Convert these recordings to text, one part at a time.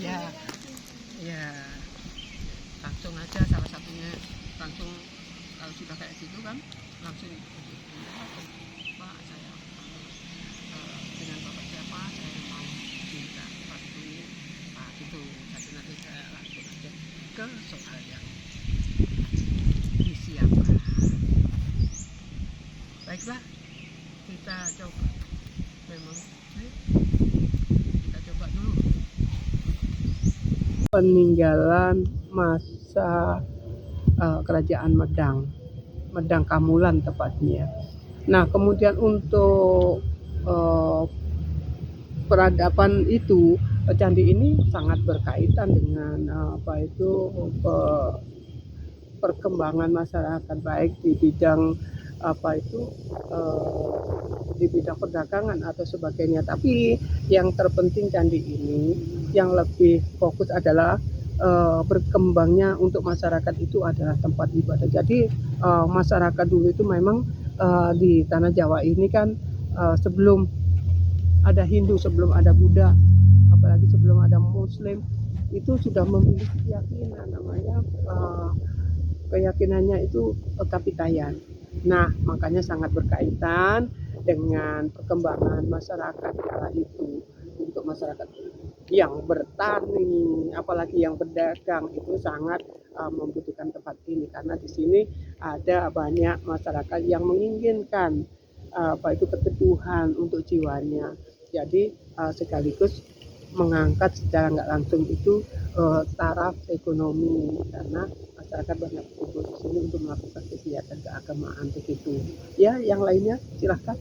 Ya, ya, langsung aja salah satunya langsung kalau sudah kayak gitu kan langsung Pak saya dengan bapak siapa saya mau minta bantu gitu jadi nanti saya langsung aja ke soal yang misi apa. Baiklah kita coba memang kita coba dulu peninggalan masa kerajaan Medang Kamulan tepatnya. Nah kemudian untuk peradaban itu candi ini sangat berkaitan dengan perkembangan masyarakat baik di bidang di bidang perdagangan atau sebagainya. Tapi yang terpenting candi ini yang lebih fokus adalah berkembangnya untuk masyarakat itu adalah tempat ibadah. Jadi masyarakat dulu itu memang di tanah Jawa ini kan sebelum ada Hindu, sebelum ada Buddha, apalagi sebelum ada Muslim, itu sudah memiliki keyakinan namanya keyakinannya itu Kapitayan. Nah, makanya sangat berkaitan dengan perkembangan masyarakat kala itu. Untuk masyarakat yang bertani, apalagi yang berdagang itu sangat membutuhkan tempat ini karena di sini ada banyak masyarakat yang menginginkan keteduhan untuk jiwanya. Jadi sekaligus mengangkat secara nggak langsung itu taraf ekonomi karena masyarakat banyak berkumpul di sini untuk melakukan kegiatan keagamaan begitu. Ya, yang lainnya silahkan.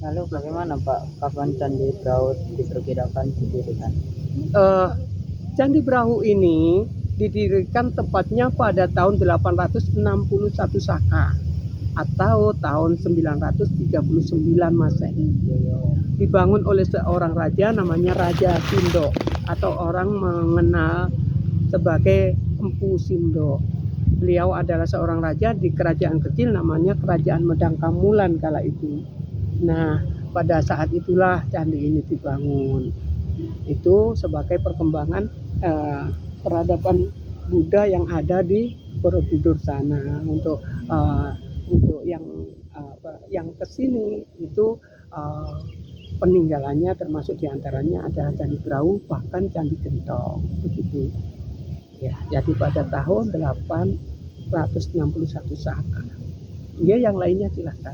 Lalu bagaimana Pak, kapan Candi Brahu diperkirakan didirikan? Candi Brahu ini didirikan tepatnya pada tahun 861 Saka atau tahun 939 Masehi. Dibangun oleh seorang raja namanya Raja Sindo atau orang mengenal sebagai Empu Sindo. Beliau adalah seorang raja di kerajaan kecil namanya Kerajaan Medang Kamulan kala itu. Nah, pada saat itulah candi ini dibangun. Itu sebagai perkembangan peradaban Buddha yang ada di Borobudur sana. Untuk yang kesini itu peninggalannya termasuk diantaranya adalah Candi Brahu bahkan Candi Gentong begitu. Ya, jadi pada tahun 861 Saka. Ya, yang lainnya silahkan.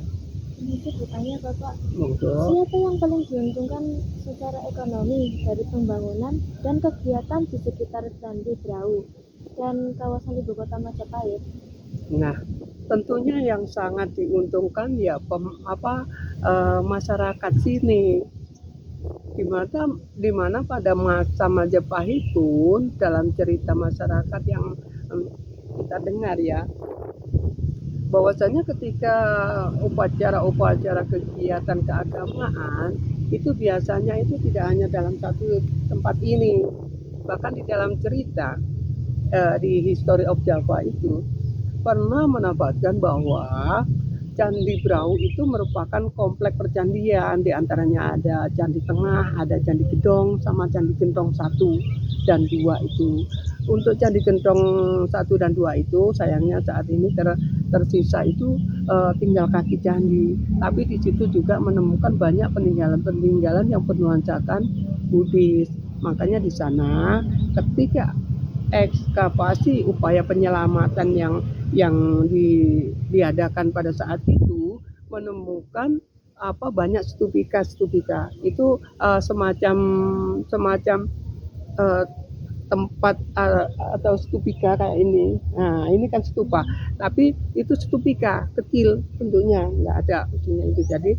Ini bertanya Bapak, Monggo. siapa yang paling diuntungkan secara ekonomi dari pembangunan dan kegiatan di sekitar Candi Brahu dan kawasan ibu kota Majapahit? Nah, tentunya yang sangat diuntungkan ya masyarakat sini. Di mana pada masa Majapahit pun dalam cerita masyarakat yang kita dengar ya, bahwasanya ketika upacara-upacara kegiatan keagamaan itu biasanya itu tidak hanya dalam satu tempat ini, bahkan di dalam cerita di History of Java itu pernah menambahkan bahwa Candi Brahu itu merupakan komplek percandian, diantaranya ada Candi Tengah, ada Candi Gedong, sama Candi Gentong 1 dan 2 itu. Untuk Candi Gentong 1 dan 2 itu sayangnya saat ini tersisa itu tinggal kaki candi. Tapi di situ juga menemukan banyak peninggalan-peninggalan yang bernuansakan Buddhis. Makanya di sana ketika ekskavasi upaya penyelamatan yang diadakan pada saat itu menemukan banyak stupika itu semacam tempat atau stupika kayak ini. Nah, ini kan stupa, tapi itu stupika kecil bentuknya, nggak ada ujungnya itu. Jadi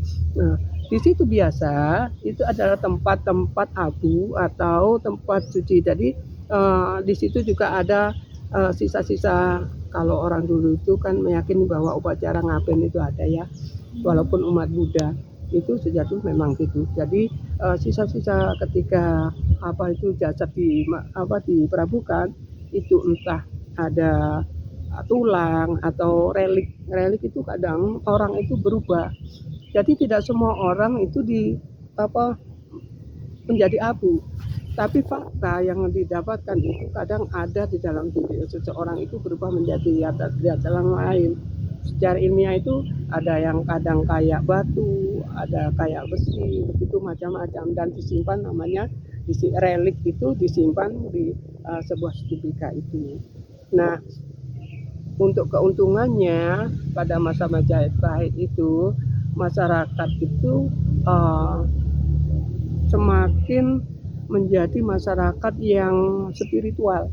di situ biasa itu adalah tempat-tempat abu atau tempat suci. Jadi di situ juga ada sisa-sisa. Kalau orang dulu itu kan meyakini bahwa upacara ngaben itu ada ya, walaupun umat Buddha itu sejatinya memang gitu. Jadi sisa-sisa ketika jasad diperabukan itu entah ada tulang atau relik itu kadang orang itu berubah. Jadi tidak semua orang itu apa menjadi abu. Tapi fakta yang didapatkan itu kadang ada di dalam diri seseorang itu berubah menjadi yang lain. Secara ilmiah itu ada yang kadang kayak batu, ada kayak besi, begitu macam-macam dan disimpan namanya relik itu disimpan di sebuah stupika itu. Nah, untuk keuntungannya pada masa Majapahit itu masyarakat itu semakin menjadi masyarakat yang spiritual.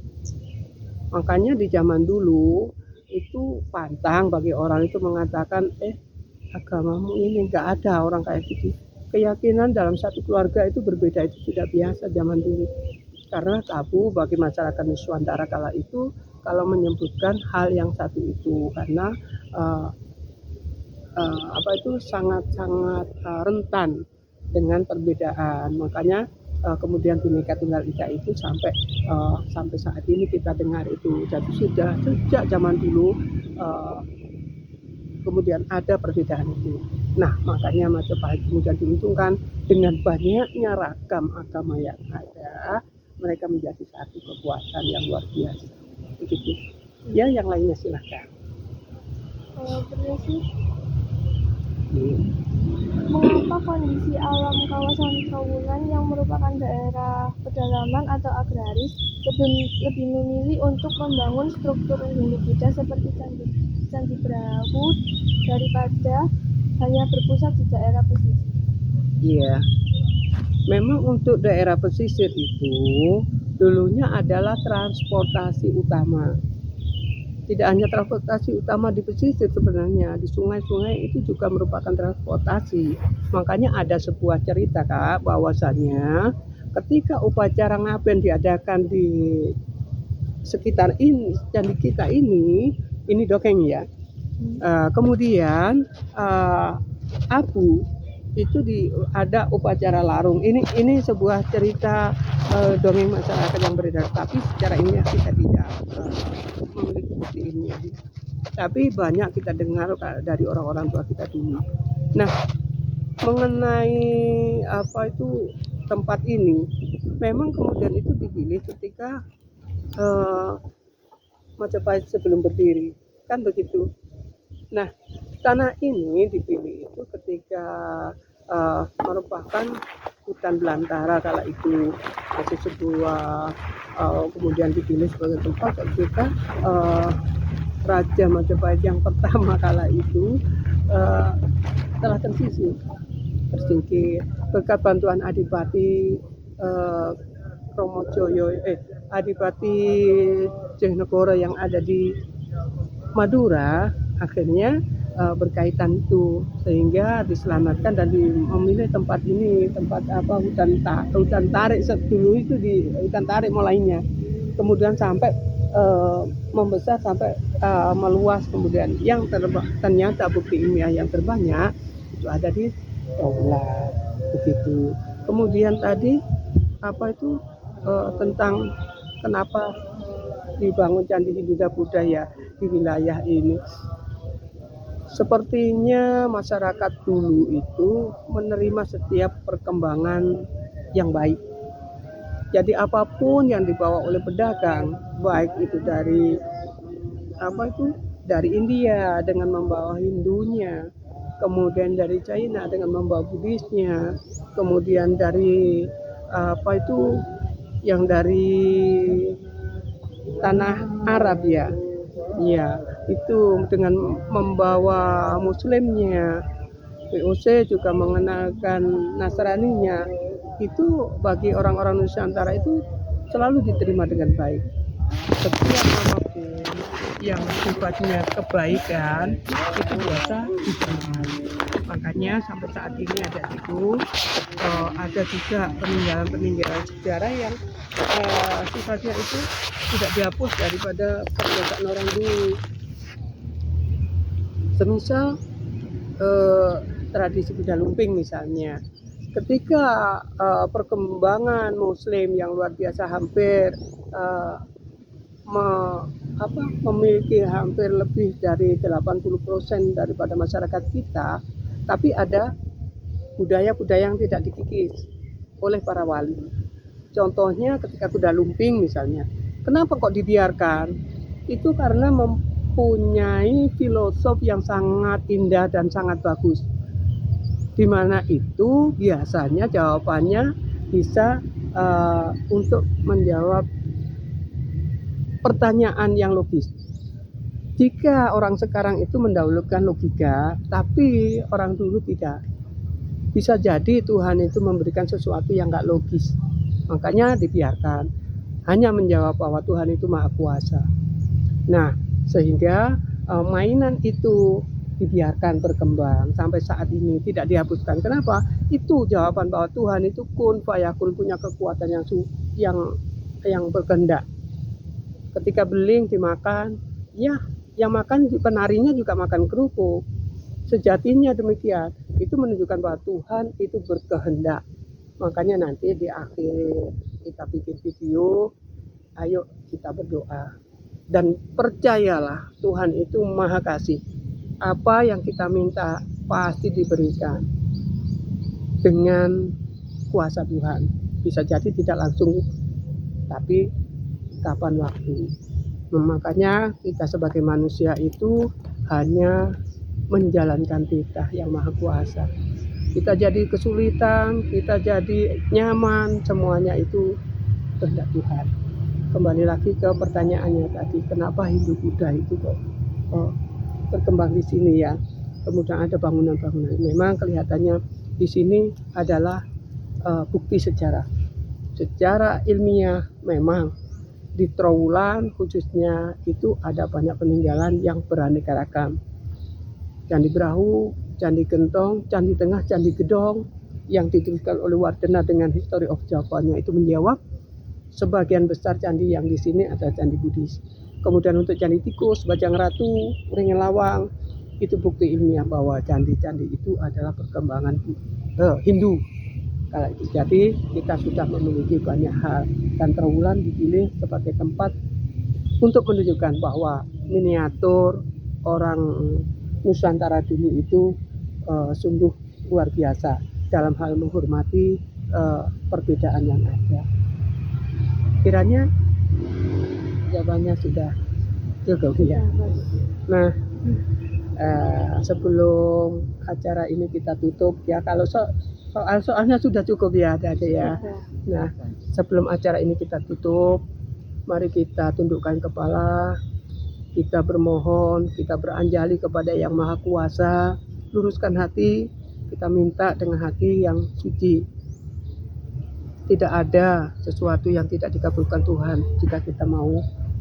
Makanya di zaman dulu itu pantang bagi orang itu mengatakan agamamu ini nggak ada orang kayak gitu. Keyakinan dalam satu keluarga itu berbeda, itu sudah biasa zaman dulu. Karena tabu bagi masyarakat Nusantara kala itu kalau menyebutkan hal yang satu itu karena sangat-sangat rentan dengan perbedaan. Makanya kemudian Bhinneka Tunggal Ika itu sampai saat ini kita dengar itu. Jadi sudah sejak zaman dulu kemudian ada perbedaan itu. Nah, makanya Majapahit kemudian diuntungkan dengan banyaknya ragam agama yang ada, mereka menjadi satu kekuatan yang luar biasa. Begitu. Ya, yang lainnya silahkan. Permisi, mengapa kondisi alam kawasan Trowulan yang merupakan daerah pedalaman atau agraris lebih memilih untuk membangun struktur Hindu-Buddha seperti Candi Brahu daripada hanya berpusat di daerah pesisir? Iya, memang untuk daerah pesisir itu dulunya adalah transportasi utama. Tidak hanya transportasi utama di pesisir sebenarnya, di sungai-sungai itu juga merupakan transportasi. Makanya ada sebuah cerita Kak, bahwasannya ketika upacara ngaben diadakan di sekitar ini, candi kita ini dongeng ya. Kemudian Abu itu ada upacara larung. Ini sebuah cerita dongeng masyarakat yang beredar, tapi secara ilmiah kita tidak memiliki bukti ilmiah. Tapi banyak kita dengar dari orang-orang tua kita dulu. Nah, mengenai tempat ini, memang kemudian itu dipilih ketika Majapahit sebelum berdiri, kan begitu. Nah, tanah ini dipilih itu ketika merupakan hutan belantara kala itu, masih sebuah kemudian dipilih sebagai tempat ketika Raja Majapahit yang pertama kala itu telah tersingkir berkat bantuan Adipati Adipati Jayanegara yang ada di Madura. Akhirnya berkaitan itu sehingga diselamatkan dan memilih tempat ini, tempat hutan tarik dulu itu, di hutan tarik mulainya, kemudian sampai membesar sampai meluas, kemudian yang ternyata bukti ilmiah yang terbanyak itu ada di Trowulan begitu. Kemudian tadi tentang kenapa dibangun Candi Hindu-Buddha ya di wilayah ini. Sepertinya masyarakat dulu itu menerima setiap perkembangan yang baik. Jadi apapun yang dibawa oleh pedagang, baik itu dari India dengan membawa Hindunya, kemudian dari China dengan membawa Buddhisnya, kemudian dari yang dari tanah Arab ya. Ya, itu dengan membawa Muslimnya, VOC juga mengenalkan Nasraninya. Itu bagi orang-orang Nusantara itu selalu diterima dengan baik. Setiap apapun yang sifatnya kebaikan itu biasa diterima. Makanya sampai saat ini ada juga peninggalan sejarah yang sifatnya itu tidak dihapus daripada perbuatan orang dulu. Semisal tradisi kuda lumping misalnya, ketika perkembangan Muslim yang luar biasa hampir memiliki hampir lebih dari 80% daripada masyarakat kita, tapi ada budaya-budaya yang tidak dikikis oleh para wali. Contohnya ketika kuda lumping misalnya, kenapa kok dibiarkan? Itu karena mempunyai filosof yang sangat indah dan sangat bagus. Di mana itu biasanya jawabannya bisa untuk menjawab pertanyaan yang logis. Jika orang sekarang itu mendahulukan logika, tapi orang dulu tidak. Bisa jadi Tuhan itu memberikan sesuatu yang gak logis. Makanya dibiarkan. Hanya menjawab bahwa Tuhan itu maha kuasa. Nah, sehingga mainan itu dibiarkan berkembang sampai saat ini tidak dihapuskan. Kenapa? Itu jawaban bahwa Tuhan itu kun fayakun, punya kekuatan yang berkehendak. Ketika beling dimakan, ya yang makan penarinya juga makan kerupuk. Sejatinya demikian. Itu menunjukkan bahwa Tuhan itu berkehendak. Makanya nanti di akhir kita bikin video, ayo kita berdoa. Dan percayalah Tuhan itu maha kasih. Apa yang kita minta pasti diberikan dengan kuasa Tuhan. Bisa jadi tidak langsung, tapi kapan waktu. Makanya kita sebagai manusia itu hanya menjalankan titah yang maha kuasa. Kita jadi kesulitan, kita jadi nyaman, semuanya itu kehendak Tuhan. Kembali lagi ke pertanyaannya tadi, kenapa Hindu Buddha itu kok berkembang di sini ya? Kemudian ada bangunan-bangunan. Memang kelihatannya di sini adalah bukti sejarah. Secara ilmiah memang di Trowulan khususnya itu ada banyak peninggalan yang beraneka ragam. Candi Brahu, Candi Gentong, Candi Tengah, Candi Gedong yang dituliskan oleh Wardena dengan History of Java-nya itu menjawab sebagian besar candi yang di sini adalah candi Buddhis. Kemudian untuk Candi Tikus, Bajang Ratu, Ringin Lawang itu bukti ilmiah bahwa candi-candi itu adalah perkembangan Hindu. Kalau itu jadi kita sudah memiliki banyak hal dan Trowulan dipilih sebagai tempat untuk menunjukkan bahwa miniatur orang Nusantara dulu itu sungguh luar biasa dalam hal menghormati perbedaan yang ada. Kiranya jawabannya sudah cukup ya. Nah, sebelum acara ini kita tutup ya, kalau soalnya sudah cukup ya tadi ya. Nah, sebelum acara ini kita tutup, mari kita tundukkan kepala, kita bermohon, kita beranjali kepada Yang Maha Kuasa, luruskan hati, kita minta dengan hati yang suci. Tidak ada sesuatu yang tidak dikabulkan Tuhan jika kita mau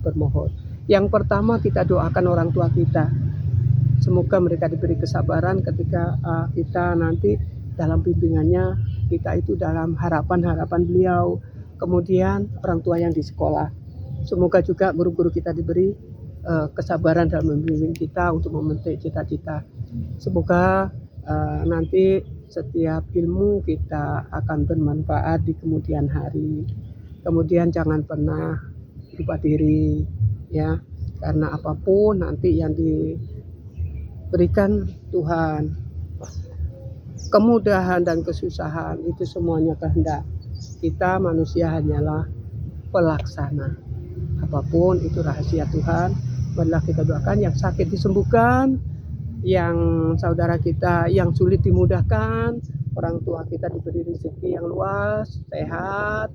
bermohon. Yang pertama kita doakan orang tua kita. Semoga mereka diberi kesabaran ketika kita nanti dalam bimbingannya, kita itu dalam harapan-harapan beliau. Kemudian orang tua yang di sekolah. Semoga juga guru-guru kita diberi kesabaran dalam membimbing kita untuk memetik cita-cita. Semoga nanti setiap ilmu kita akan bermanfaat di kemudian hari. Kemudian jangan pernah lupa diri ya, karena apapun nanti yang diberikan Tuhan, kemudahan dan kesusahan itu semuanya kehendak. Kita manusia hanyalah pelaksana. Apapun itu rahasia Tuhan. Marilah kita doakan yang sakit disembuhkan, yang saudara kita yang sulit dimudahkan, orang tua kita diberi rezeki yang luas, sehat,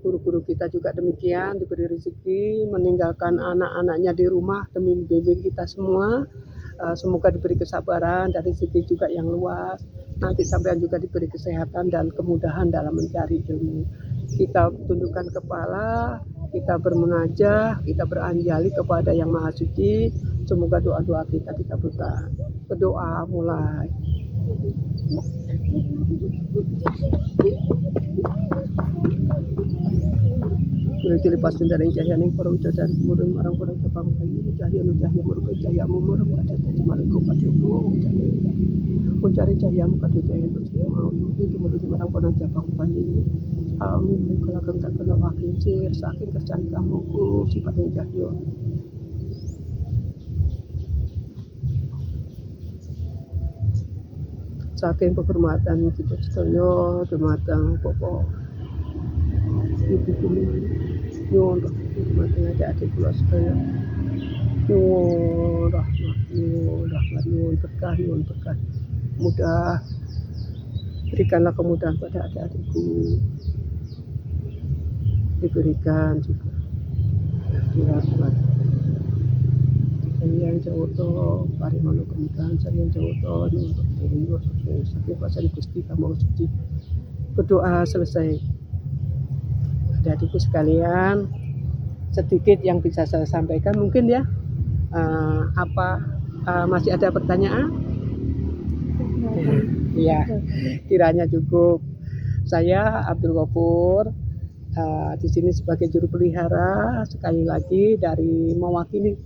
guru-guru kita juga demikian diberi rezeki, meninggalkan anak-anaknya di rumah demi membimbing kita semua. Semoga diberi kesabaran dan rezeki juga yang luas. Nanti sampean juga diberi kesehatan dan kemudahan dalam mencari ilmu. Kita tundukkan kepala, kita bermunajah, kita beranjali kepada Yang Maha Suci. Semoga doa-doa kita dikabulkan. Berdoa mulai. Mulai lepas dari cahaya ning para ucapan murung marang para sapang kayu cahaya nu cahaya murung cahaya murung ada di malaikat pada mencari cahayamu pada cahaya nu mau itu menuju marang para sapang kayu. Amin. Kalau kang tak kena wakil sir saking kerjaan kamu ku sifatnya cahaya. saking penghormatan kita sedaya dumateng Bapak Ibu kula nyuwun dumateng adik-adik kula sedaya nyuwun rahmat nyuwun berkah mudah berikanlah kemudahan pada adik-adikku, diberikan juga dirahmat saya jauh parimono kemudahan saya jauh untuk diri sakit pasal Gusti kamu suci. Berdoa selesai. Adik-adikku sekalian, sedikit yang bisa saya sampaikan mungkin ya. Masih ada pertanyaan? Iya, kiranya cukup. Saya Abdul Ghafur di sini sebagai juru pelihara sekali lagi dari mewakili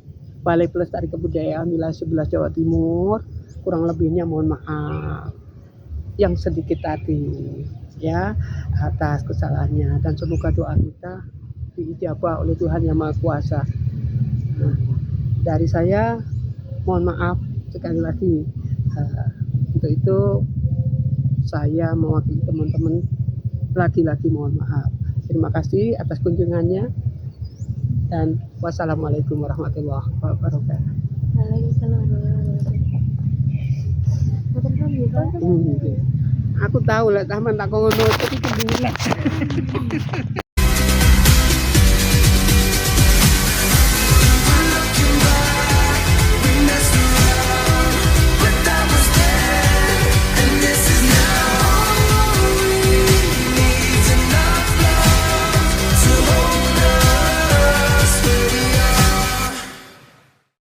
Balai Pelestari Kebudayaan wilayah 11 Jawa Timur. Kurang lebihnya mohon maaf yang sedikit tadi ya atas kesalahannya, dan semoga doa kita diijabah oleh Tuhan Yang Maha Kuasa. Nah, dari saya mohon maaf sekali lagi. Untuk itu saya mewakili teman-teman lagi-lagi mohon maaf. Terima kasih atas kunjungannya dan wassalamualaikum warahmatullahi wabarakatuh. Waalaikumsalam warahmatullahi wabarakatuh. Aku tahu lah taman tak ngono tapi